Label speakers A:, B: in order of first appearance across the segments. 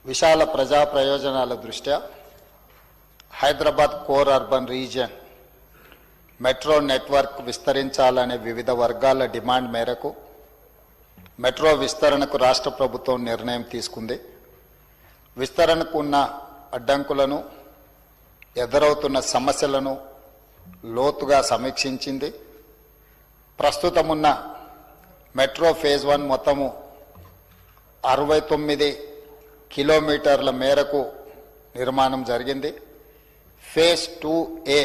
A: విశాల ప్రజా ప్రయోజనాల దృష్ట్యా Hyderabad core urban region metro network విస్తరించాలనే వివిధ వర్గాల డిమాండ్ మేరకు మెట్రో విస్తరణకు రాష్ట్ర ప్రభుత్వం నిర్ణయం తీసుకుంది. విస్తరణకు ఉన్న అడ్డంకులను, ఎదురవుతున్న సమస్యలను లోతుగా సమీక్షించింది. ప్రస్తుతమున్న మెట్రో ఫేజ్ 1 మొత్తము 69 కిలోమీటర్ల మేరకు నిర్మాణం జరిగింది. ఫేజ్ 2A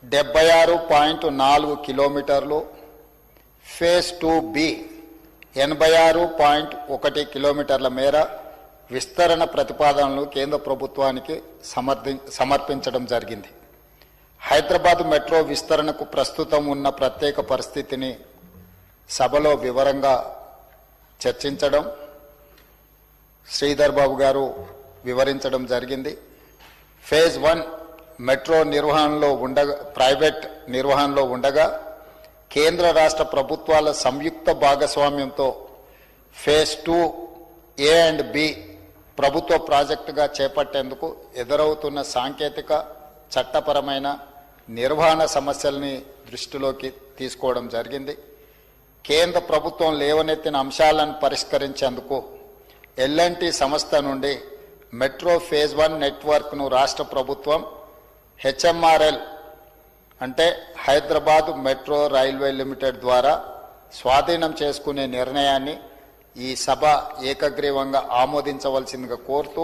A: 76.4 కిలోమీటర్లు, ఫేజ్ 2B 86.1 కిలోమీటర్ల మేర విస్తరణ ప్రతిపాదనలు కేంద్ర ప్రభుత్వానికి సమర్పించడం జరిగింది. హైదరాబాద్ మెట్రో విస్తరణకు ప్రస్తుతం ఉన్న ప్రత్యేక పరిస్థితిని సభలో వివరంగా చర్చించడం శ్రీధర్ బాబు గారు వివరించడం జరిగింది. ఫేజ్ 1 మెట్రో నిర్వహణలో ప్రైవేట్ నిర్వహణలో ఉండగా కేంద్ర రాష్ట్ర ప్రభుత్వాల సంయుక్త భాగస్వామ్యంతో ఫేజ్ 2A అండ్ B ప్రభుత్వ ప్రాజెక్టుగా చేపట్టేందుకు ఎదురవుతున్న సాంకేతిక, చట్టపరమైన, నిర్వహణ సమస్యల్ని దృష్టిలోకి తీసుకోవడం జరిగింది. కేంద్ర ప్రభుత్వం లేవనెత్తిన అంశాలను పరిష్కరించేందుకు L&T సంస్థ నుండి మెట్రో ఫేజ్ 1 నెట్వర్క్ను రాష్ట్ర ప్రభుత్వం HMRL అంటే హైదరాబాద్ మెట్రో రైల్వే లిమిటెడ్ ద్వారా స్వాధీనం చేసుకునే నిర్ణయాన్ని ఈ సభ ఏకగ్రీవంగా ఆమోదించవలసిందిగా కోరుతూ,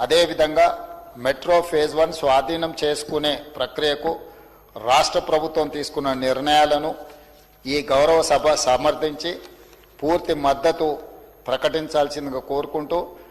A: అదేవిధంగా మెట్రో ఫేజ్ 1 స్వాధీనం చేసుకునే ప్రక్రియకు రాష్ట్ర ప్రభుత్వం తీసుకున్న నిర్ణయాలను ఈ గౌరవ సభ సమర్థించి పూర్తి మద్దతు ప్రకటించాల్సిందిగా కోరుకుంటూ